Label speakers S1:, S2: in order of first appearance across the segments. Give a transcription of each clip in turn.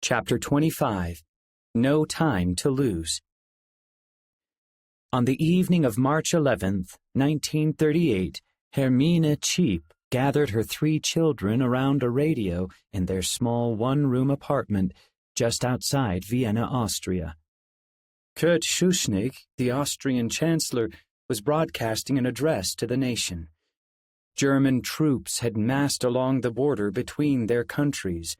S1: Chapter 25. No Time to Lose. On the evening of March 11th, 1938, Hermine Cheap gathered her 3 children around a radio in their small one-room apartment just outside Vienna, Austria. Kurt Schuschnigg, the Austrian chancellor, was broadcasting an address to the nation. German troops had massed along the border between their countries.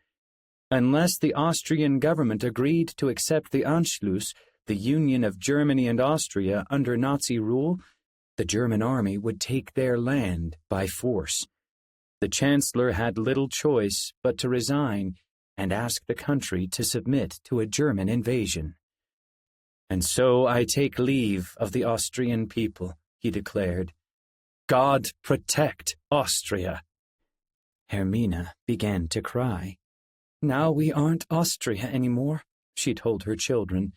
S1: Unless the Austrian government agreed to accept the Anschluss, the union of Germany and Austria under Nazi rule, the German army would take their land by force. The chancellor had little choice but to resign and ask the country to submit to a German invasion. "And so I take leave of the Austrian people," he declared. "God protect Austria." Hermine began to cry. "Now we aren't Austria anymore," she told her children.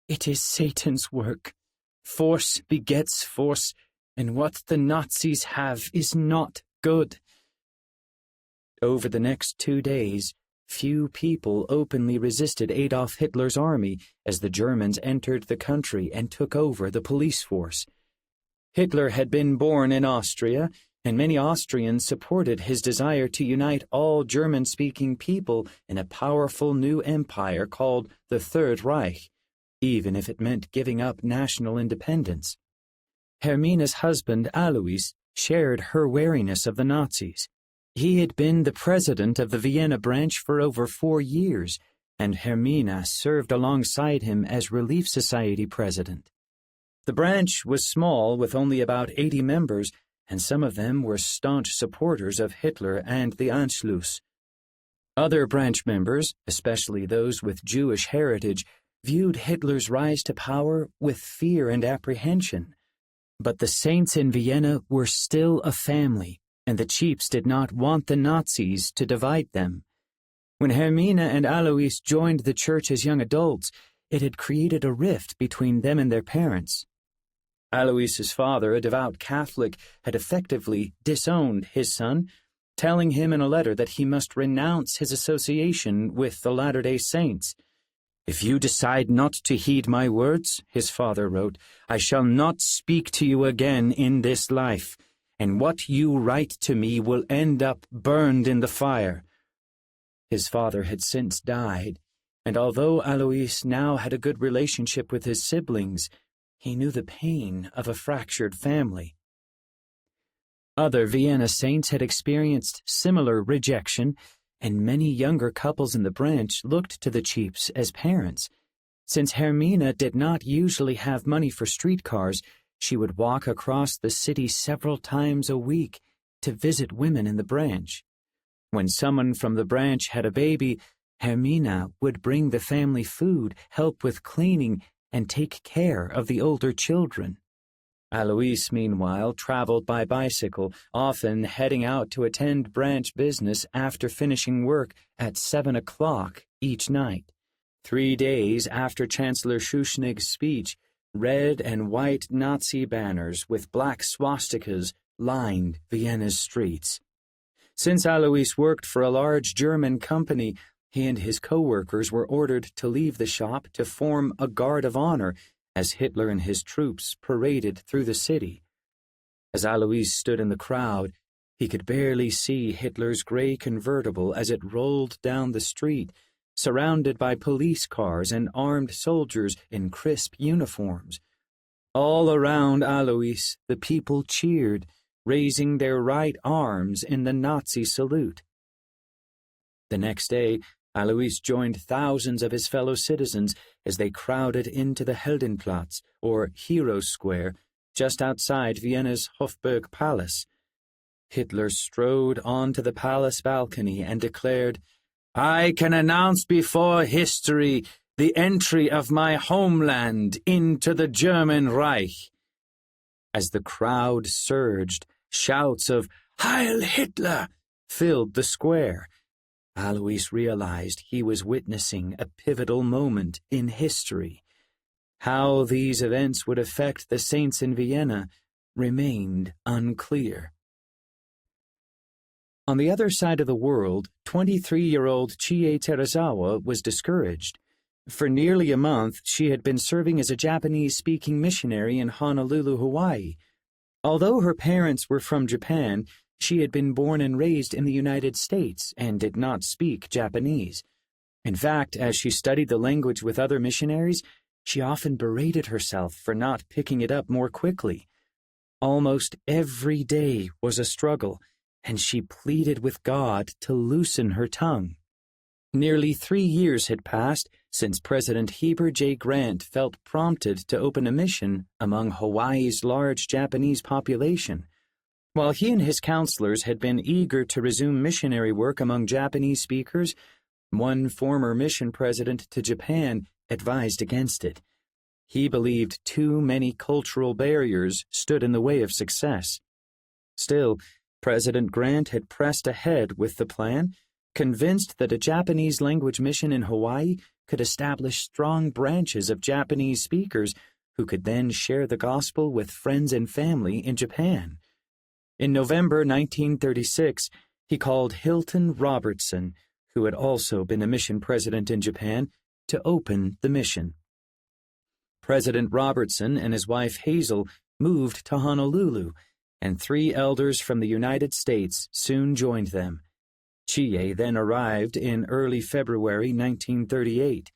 S1: "It is Satan's work. Force begets force, and what the Nazis have is not good." Over the next 2 days, few people openly resisted Adolf Hitler's army as the Germans entered the country and took over the police force. Hitler had been born in Austria, and many Austrians supported his desire to unite all German-speaking people in a powerful new empire called the Third Reich, even if it meant giving up national independence. Hermine's husband, Alois, shared her wariness of the Nazis. He had been the president of the Vienna branch for over 4 years, and Hermine served alongside him as Relief Society president. The branch was small, with only about 80 members, and some of them were staunch supporters of Hitler and the Anschluss. Other branch members, especially those with Jewish heritage, viewed Hitler's rise to power with fear and apprehension. But the saints in Vienna were still a family, and the Cheaps did not want the Nazis to divide them. When Hermine and Alois joined the church as young adults, it had created a rift between them and their parents. Alois's father, a devout Catholic, had effectively disowned his son, telling him in a letter that he must renounce his association with the Latter-day Saints. "If you decide not to heed my words," his father wrote, "I shall not speak to you again in this life, and what you write to me will end up burned in the fire." His father had since died, and although Alois now had a good relationship with his siblings, he knew the pain of a fractured family. Other Vienna saints had experienced similar rejection, and many younger couples in the branch looked to the Cheaps as parents. Since Hermine did not usually have money for streetcars, she would walk across the city several times a week to visit women in the branch. When someone from the branch had a baby, Hermine would bring the family food, help with cleaning, and take care of the older children. Alois, meanwhile, traveled by bicycle, often heading out to attend branch business after finishing work at 7 o'clock each night. 3 days after Chancellor Schuschnigg's speech, red and white Nazi banners with black swastikas lined Vienna's streets. Since Alois worked for a large German company, he and his co-workers were ordered to leave the shop to form a guard of honor as Hitler and his troops paraded through the city. As Alois stood in the crowd, he could barely see Hitler's gray convertible as it rolled down the street, surrounded by police cars and armed soldiers in crisp uniforms. All around Alois, the people cheered, raising their right arms in the Nazi salute. The next day, Alois joined thousands of his fellow citizens as they crowded into the Heldenplatz, or Heroes Square, just outside Vienna's Hofburg Palace. Hitler strode onto the palace balcony and declared, "I can announce before history the entry of my homeland into the German Reich." As the crowd surged, shouts of "Heil Hitler!" filled the square. Alois realized he was witnessing a pivotal moment in history. How these events would affect the saints in Vienna remained unclear. On the other side of the world, 23-year-old Chie Terazawa was discouraged. For nearly a month, she had been serving as a Japanese-speaking missionary in Honolulu, Hawaii. Although her parents were from Japan, she had been born and raised in the United States and did not speak Japanese. In fact, as she studied the language with other missionaries, she often berated herself for not picking it up more quickly. Almost every day was a struggle, and she pleaded with God to loosen her tongue. Nearly 3 years had passed since President Heber J. Grant felt prompted to open a mission among Hawaii's large Japanese population. While he and his counselors had been eager to resume missionary work among Japanese speakers, one former mission president to Japan advised against it. He believed too many cultural barriers stood in the way of success. Still, President Grant had pressed ahead with the plan, convinced that a Japanese language mission in Hawaii could establish strong branches of Japanese speakers who could then share the gospel with friends and family in Japan. In November 1936, he called Hilton Robertson, who had also been a mission president in Japan, to open the mission. President Robertson and his wife Hazel moved to Honolulu, and 3 elders from the United States soon joined them. Chie then arrived in early February 1938.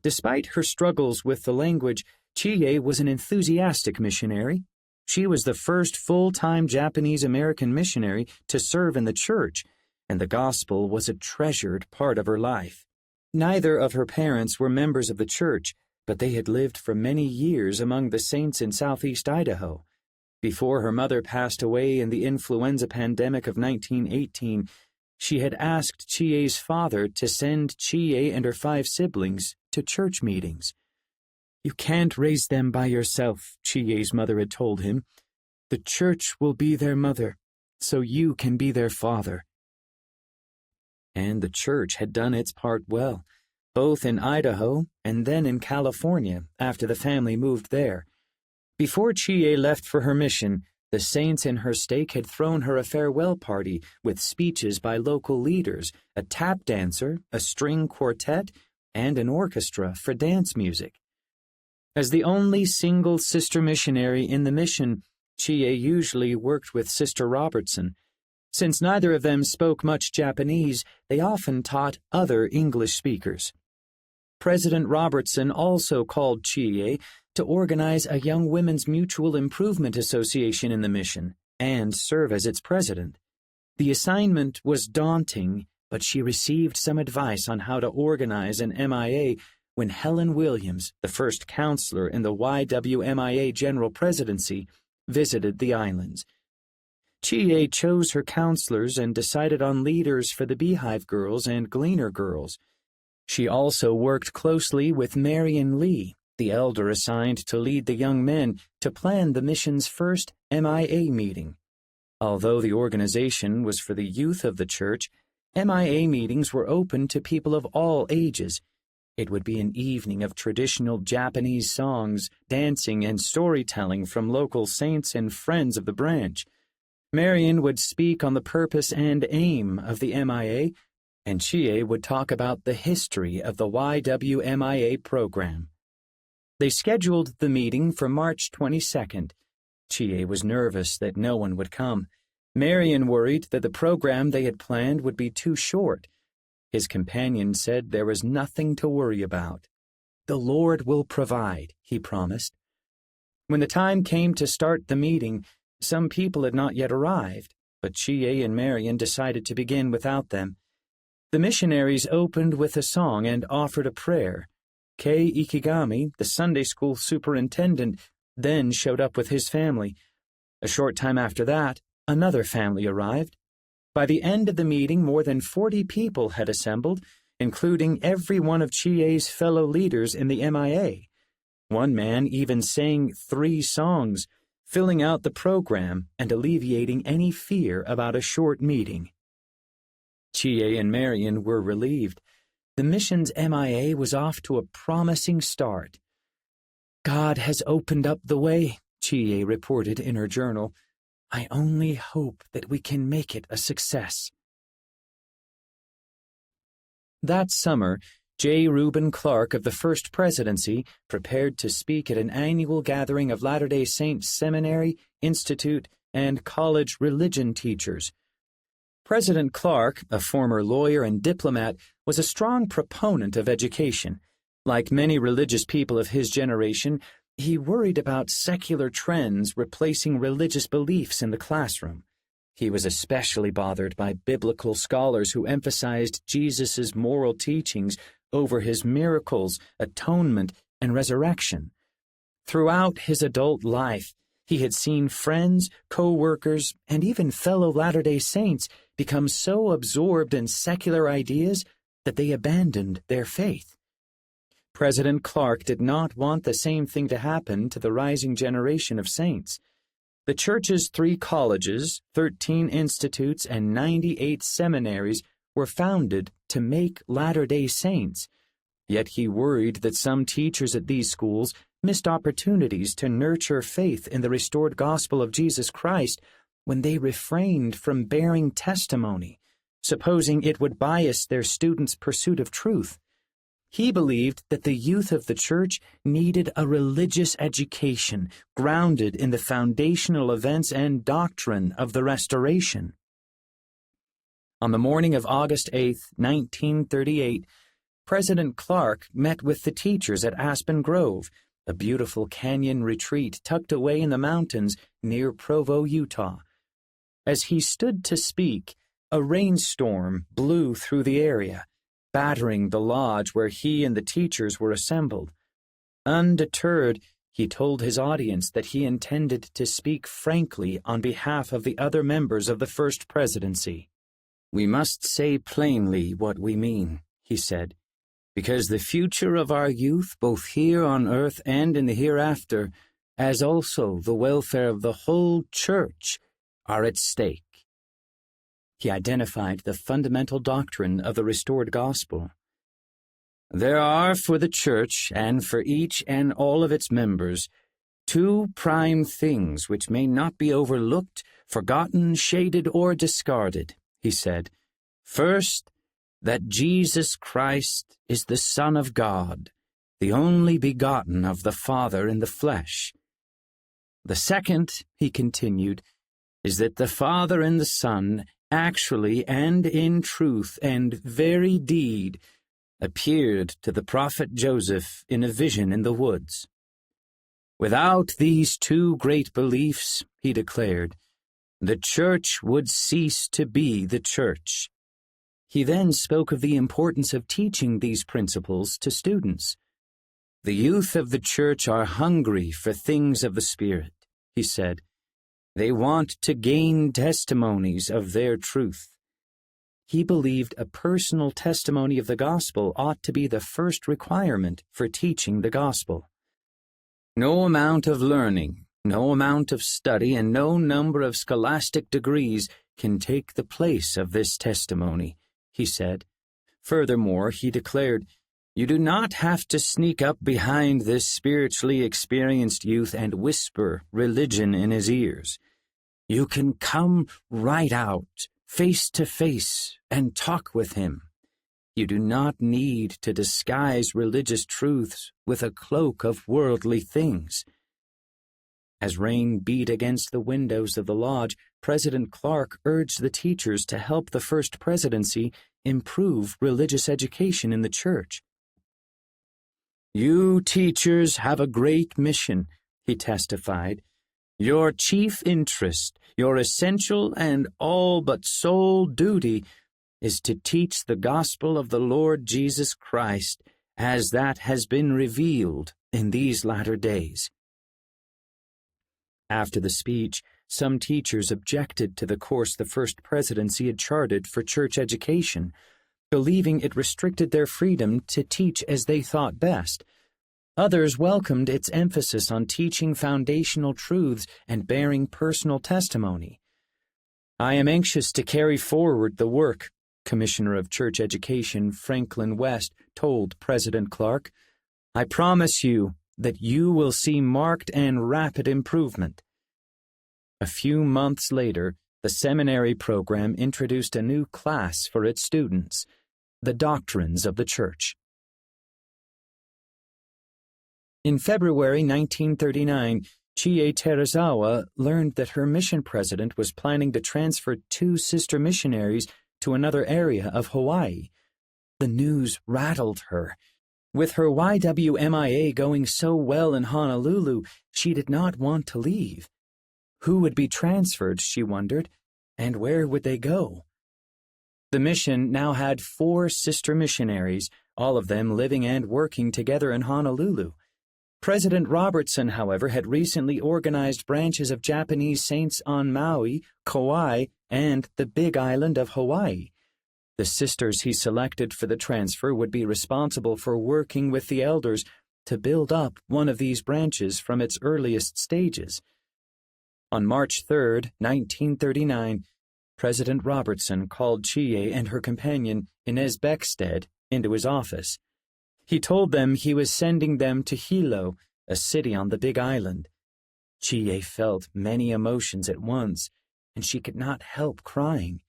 S1: Despite her struggles with the language, Chie was an enthusiastic missionary. She was the first full-time Japanese-American missionary to serve in the church, and the gospel was a treasured part of her life. Neither of her parents were members of the church, but they had lived for many years among the saints in southeast Idaho. Before her mother passed away in the influenza pandemic of 1918, she had asked Chie's father to send Chie and her 5 siblings to church meetings. "You can't raise them by yourself," Chie's mother had told him. "The church will be their mother, so you can be their father." And the church had done its part well, both in Idaho and then in California after the family moved there. Before Chie left for her mission, the saints in her stake had thrown her a farewell party with speeches by local leaders, a tap dancer, a string quartet, and an orchestra for dance music. As the only single sister missionary in the mission, Chie usually worked with Sister Robertson. Since neither of them spoke much Japanese, they often taught other English speakers. President Robertson also called Chie to organize a Young Women's Mutual Improvement Association in the mission and serve as its president. The assignment was daunting, but she received some advice on how to organize an MIA when Helen Williams, the first counselor in the YWMIA General Presidency, visited the islands. Chie chose her counselors and decided on leaders for the Beehive Girls and Gleaner Girls. She also worked closely with Marion Lee, the elder assigned to lead the young men, to plan the mission's first MIA meeting. Although the organization was for the youth of the church, MIA meetings were open to people of all ages. It would be an evening of traditional Japanese songs, dancing, and storytelling from local saints and friends of the branch. Marion would speak on the purpose and aim of the MIA, and Chie would talk about the history of the YWMIA program. They scheduled the meeting for March 22nd. Chie was nervous that no one would come. Marion worried that the program they had planned would be too short. His companion said there was nothing to worry about. "The Lord will provide," he promised. When the time came to start the meeting, some people had not yet arrived, but Chie and Marion decided to begin without them. The missionaries opened with a song and offered a prayer. Kei Ikigami, the Sunday school superintendent, then showed up with his family. A short time after that, another family arrived. By the end of the meeting, more than 40 people had assembled, including every one of Chie's fellow leaders in the MIA. One man even sang 3 songs, filling out the program and alleviating any fear about a short meeting. Chie and Marion were relieved. The mission's MIA was off to a promising start. "God has opened up the way," Chie reported in her journal. I only hope that we can make it a success. That summer, J. Reuben Clark of the First Presidency prepared to speak at an annual gathering of Latter-day Saints seminary, institute, and college religion teachers. President Clark, a former lawyer and diplomat, was a strong proponent of education. Like many religious people of his generation, he worried about secular trends replacing religious beliefs in the classroom. He was especially bothered by biblical scholars who emphasized Jesus' moral teachings over his miracles, atonement, and resurrection. Throughout his adult life, he had seen friends, co-workers, and even fellow Latter-day Saints become so absorbed in secular ideas that they abandoned their faith. President Clark did not want the same thing to happen to the rising generation of saints. The Church's 3 colleges, 13 institutes, and 98 seminaries were founded to make Latter-day Saints, yet he worried that some teachers at these schools missed opportunities to nurture faith in the restored gospel of Jesus Christ when they refrained from bearing testimony, supposing it would bias their students' pursuit of truth. He believed that the youth of the church needed a religious education grounded in the foundational events and doctrine of the Restoration. On the morning of August 8, 1938, President Clark met with the teachers at Aspen Grove, a beautiful canyon retreat tucked away in the mountains near Provo, Utah. As he stood to speak, a rainstorm blew through the area, battering the lodge where he and the teachers were assembled. Undeterred, he told his audience that he intended to speak frankly on behalf of the other members of the First Presidency. "We must say plainly what we mean," he said, "because the future of our youth, both here on earth and in the hereafter, as also the welfare of the whole church, are at stake." He identified the fundamental doctrine of the restored gospel. "There are for the church, and for each and all of its members, 2 prime things which may not be overlooked, forgotten, shaded, or discarded," he said. "First, that Jesus Christ is the Son of God, the only begotten of the Father in the flesh. The second," he continued, "is that the Father and the Son actually and in truth and very deed appeared to the prophet Joseph in a vision in the woods. Without these 2 great beliefs," he declared, "the church would cease to be the church." He then spoke of the importance of teaching these principles to students. "The youth of the church are hungry for things of the Spirit," he said. "They want to gain testimonies of their truth." He believed a personal testimony of the gospel ought to be the first requirement for teaching the gospel. "No amount of learning, no amount of study, and no number of scholastic degrees can take the place of this testimony," he said. Furthermore, he declared, "You do not have to sneak up behind this spiritually experienced youth and whisper religion in his ears. You can come right out, face to face, and talk with him. You do not need to disguise religious truths with a cloak of worldly things." As rain beat against the windows of the lodge, President Clark urged the teachers to help the First Presidency improve religious education in the church. "You teachers have a great mission," he testified. "Your chief interest, your essential and all but sole duty, is to teach the gospel of the Lord Jesus Christ as that has been revealed in these latter days." After the speech, some teachers objected to the course the First Presidency had charted for church education, believing it restricted their freedom to teach as they thought best. Others welcomed its emphasis on teaching foundational truths and bearing personal testimony. "I am anxious to carry forward the work," Commissioner of Church Education Franklin West told President Clark. "I promise you that you will see marked and rapid improvement." A few months later, the seminary program introduced a new class for its students, the Doctrines of the Church. In February 1939, Chie Teruzawa learned that her mission president was planning to transfer 2 sister missionaries to another area of Hawaii. The news rattled her. With her YWMIA going so well in Honolulu, she did not want to leave. Who would be transferred, she wondered, and where would they go? The mission now had 4 sister missionaries, all of them living and working together in Honolulu. President Robertson, however, had recently organized branches of Japanese saints on Maui, Kauai, and the Big Island of Hawaii. The sisters he selected for the transfer would be responsible for working with the elders to build up one of these branches from its earliest stages. On March 3, 1939, President Robertson called Chie and her companion, Inez Beckstead, into his office. He told them he was sending them to Hilo, a city on the Big Island. Chie felt many emotions at once, and she could not help crying.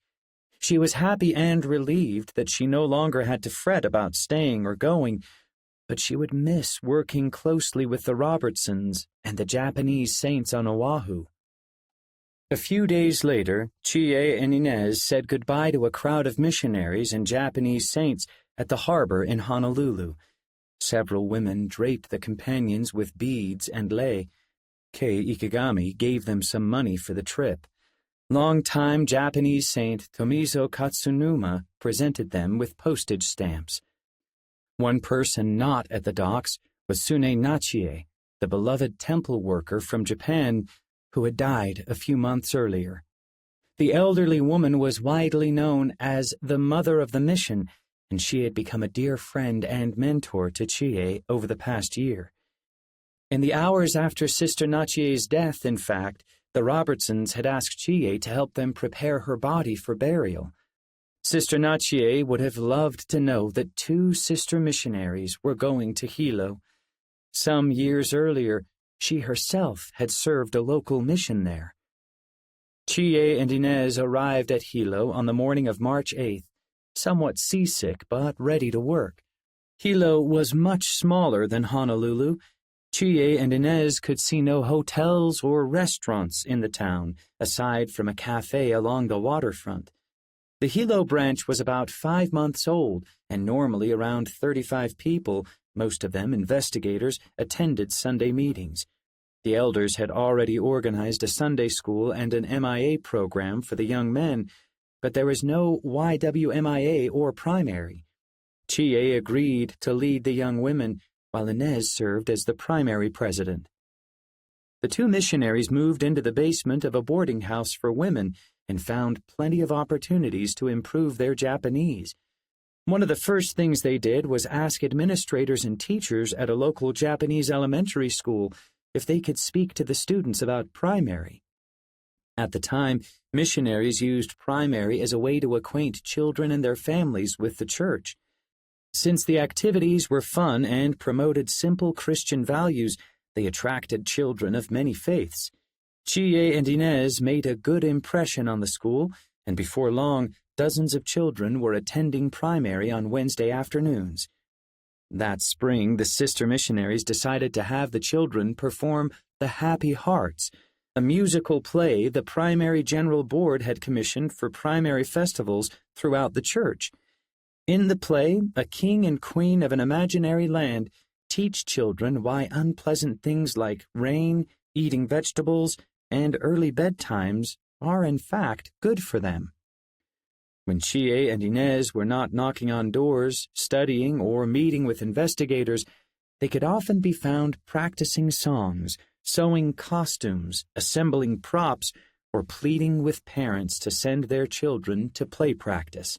S1: She was happy and relieved that she no longer had to fret about staying or going, but she would miss working closely with the Robertsons and the Japanese saints on Oahu. A few days later, Chie and Inez said goodbye to a crowd of missionaries and Japanese saints at the harbor in Honolulu. Several women draped the companions with beads and lei. Kei Ikegami gave them some money for the trip. Long-time Japanese saint Tomizo Katsunuma presented them with postage stamps. One person not at the docks was Sune Nachie, the beloved temple worker from Japan who had died a few months earlier. The elderly woman was widely known as the Mother of the Mission, and she had become a dear friend and mentor to Chie over the past year. In the hours after Sister Nachie's death, in fact, the Robertsons had asked Chie to help them prepare her body for burial. Sister Nachie would have loved to know that 2 sister missionaries were going to Hilo. Some years earlier, she herself had served a local mission there. Chie and Inez arrived at Hilo on the morning of March 8th, somewhat seasick but ready to work. Hilo was much smaller than Honolulu. Chie and Inez could see no hotels or restaurants in the town, aside from a cafe along the waterfront. The Hilo branch was about 5 months old, and normally around 35 people, most of them investigators, attended Sunday meetings. The elders had already organized a Sunday school and an MIA program for the young men, but there was no YWMIA or primary. Chie agreed to lead the young women, while Inez served as the primary president. The 2 missionaries moved into the basement of a boarding house for women and found plenty of opportunities to improve their Japanese. One of the first things they did was ask administrators and teachers at a local Japanese elementary school if they could speak to the students about primary. At the time, missionaries used primary as a way to acquaint children and their families with the church. Since the activities were fun and promoted simple Christian values, they attracted children of many faiths. Chie and Inez made a good impression on the school, and before long, dozens of children were attending primary on Wednesday afternoons. That spring, the sister missionaries decided to have the children perform The Happy Hearts, a musical play the Primary General Board had commissioned for primary festivals throughout the church. In the play, a king and queen of an imaginary land teach children why unpleasant things like rain, eating vegetables, and early bedtimes are in fact good for them. When Chie and Inez were not knocking on doors, studying, or meeting with investigators, they could often be found practicing songs, sewing costumes, assembling props, or pleading with parents to send their children to play practice.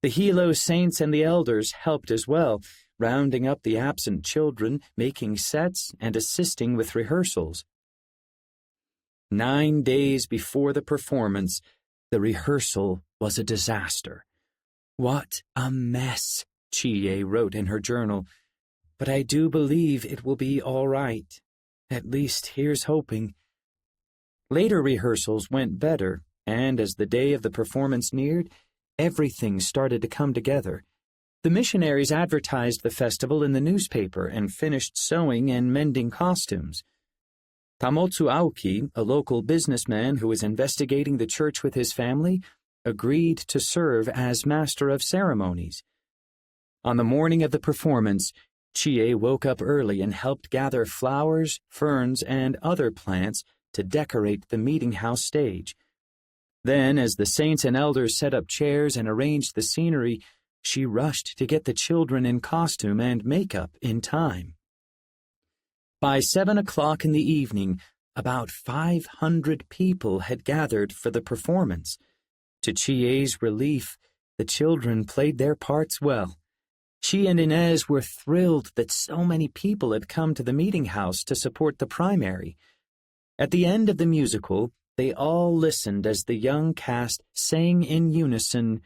S1: The Hilo saints and the elders helped as well, rounding up the absent children, making sets, and assisting with rehearsals. 9 days before the performance, the rehearsal was a disaster. "What a mess," Chie wrote in her journal. "But I do believe it will be all right. At least here's hoping." Later rehearsals went better, and as the day of the performance neared, everything started to come together. The missionaries advertised the festival in the newspaper and finished sewing and mending costumes. Tamotsu Aoki, a local businessman who was investigating the church with his family, agreed to serve as master of ceremonies. On the morning of the performance, Chie woke up early and helped gather flowers, ferns, and other plants to decorate the meeting house stage. Then, as the saints and elders set up chairs and arranged the scenery, she rushed to get the children in costume and makeup in time. By 7 o'clock in the evening, about 500 people had gathered for the performance. To Chie's relief, the children played their parts well. She and Inez were thrilled that so many people had come to the meeting house to support the primary. At the end of the musical, they all listened as the young cast sang in unison,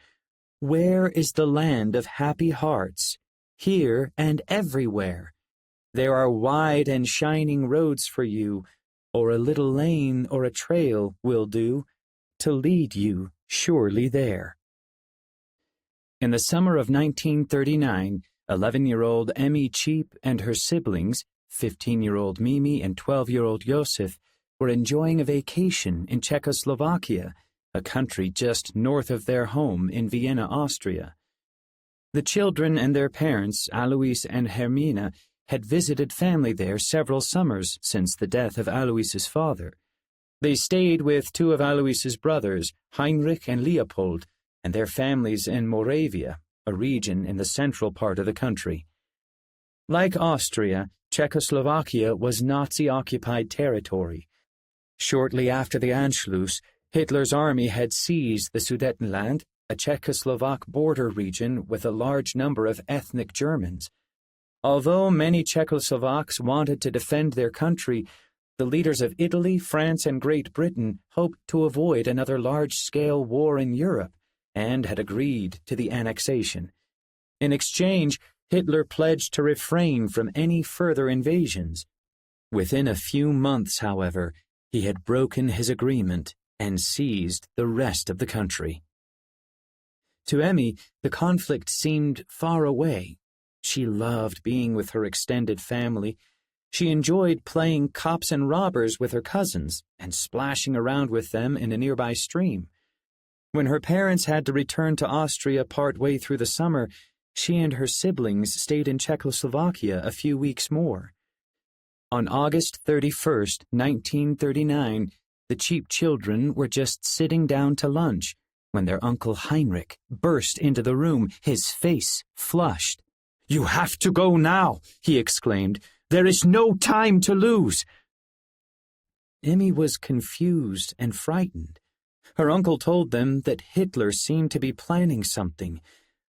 S1: "Where is the land of happy hearts? Here and everywhere. There are wide and shining roads for you, or a little lane or a trail will do, to lead you surely there." In the summer of 1939, 11-year-old Emmy Cheap and her siblings, 15-year-old Mimi and 12-year-old Josef, were enjoying a vacation in Czechoslovakia, a country just north of their home in Vienna, Austria. The children and their parents, Alois and Hermina, had visited family there several summers since the death of Alois's father. They stayed with two of Alois's brothers, Heinrich and Leopold, and their families in Moravia, a region in the central part of the country. Like Austria, Czechoslovakia was Nazi-occupied territory. Shortly after the Anschluss, Hitler's army had seized the Sudetenland, a Czechoslovak border region with a large number of ethnic Germans. Although many Czechoslovaks wanted to defend their country, the leaders of Italy, France, and Great Britain hoped to avoid another large-scale war in Europe, and had agreed to the annexation. In exchange, Hitler pledged to refrain from any further invasions. Within a few months, however, he had broken his agreement and seized the rest of the country. To Emmy, the conflict seemed far away. She loved being with her extended family. She enjoyed playing cops and robbers with her cousins and splashing around with them in a nearby stream. When her parents had to return to Austria partway through the summer, she and her siblings stayed in Czechoslovakia a few weeks more. On August 31st, 1939, the Cheap children were just sitting down to lunch when their Uncle Heinrich burst into the room, his face flushed. "You have to go now," he exclaimed. "There is no time to lose." Emmy was confused and frightened. Her uncle told them that Hitler seemed to be planning something.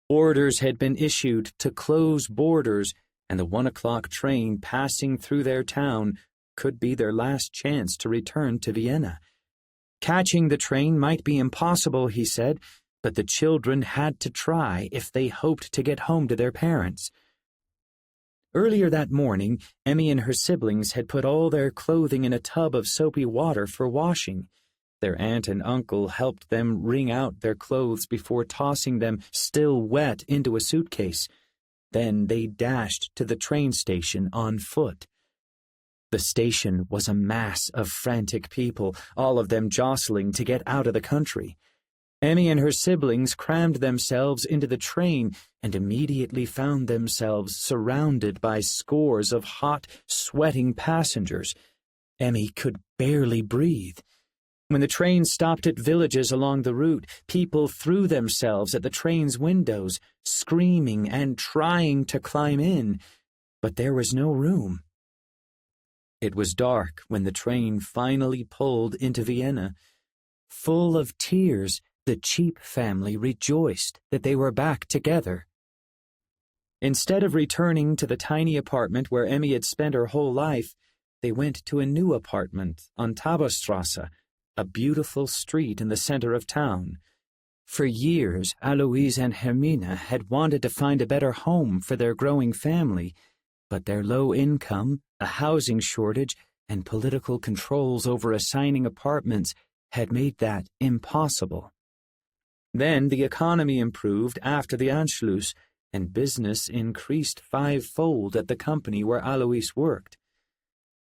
S1: Orders had been issued to close borders, and the 1 o'clock train passing through their town could be their last chance to return to Vienna. Catching the train might be impossible, he said, but the children had to try if they hoped to get home to their parents. Earlier that morning, Emmy and her siblings had put all their clothing in a tub of soapy water for washing. Their aunt and uncle helped them wring out their clothes before tossing them, still wet, into a suitcase. Then they dashed to the train station on foot. The station was a mass of frantic people, all of them jostling to get out of the country. Emmy and her siblings crammed themselves into the train and immediately found themselves surrounded by scores of hot, sweating passengers. Emmy could barely breathe. When the train stopped at villages along the route, people threw themselves at the train's windows, screaming and trying to climb in, but there was no room. It was dark when the train finally pulled into Vienna. Full of tears, the Cheap family rejoiced that they were back together. Instead of returning to the tiny apartment where Emmy had spent her whole life, they went to a new apartment on Taborstrasse, a beautiful street in the center of town. For years, Alois and Hermina had wanted to find a better home for their growing family, but their low income, a housing shortage, and political controls over assigning apartments had made that impossible. Then the economy improved after the Anschluss, and business increased fivefold at the company where Alois worked.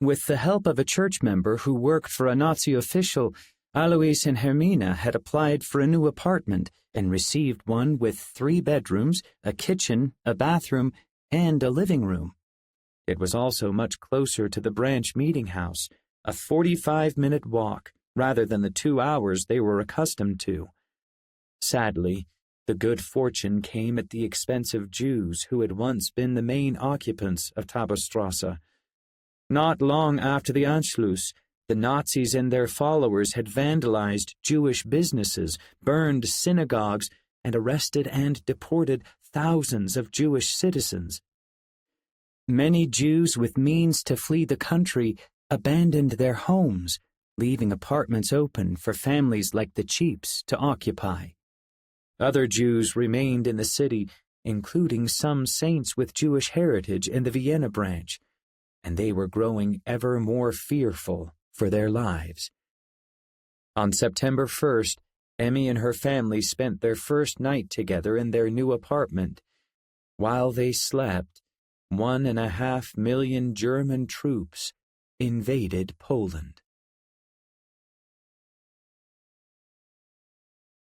S1: With the help of a church member who worked for a Nazi official, Alois and Hermine had applied for a new apartment and received one with 3 bedrooms, a kitchen, a bathroom, and a living room. It was also much closer to the branch meeting house, a 45-minute walk, rather than the 2 hours they were accustomed to. Sadly, the good fortune came at the expense of Jews who had once been the main occupants of Taberstrasse. Not long after the Anschluss, the Nazis and their followers had vandalized Jewish businesses, burned synagogues, and arrested and deported thousands of Jewish citizens. Many Jews with means to flee the country abandoned their homes, leaving apartments open for families like the Cheaps to occupy. Other Jews remained in the city, including some saints with Jewish heritage in the Vienna branch, and they were growing ever more fearful for their lives. On September 1st, Emmy and her family spent their first night together in their new apartment. While they slept, 1.5 million German troops invaded Poland.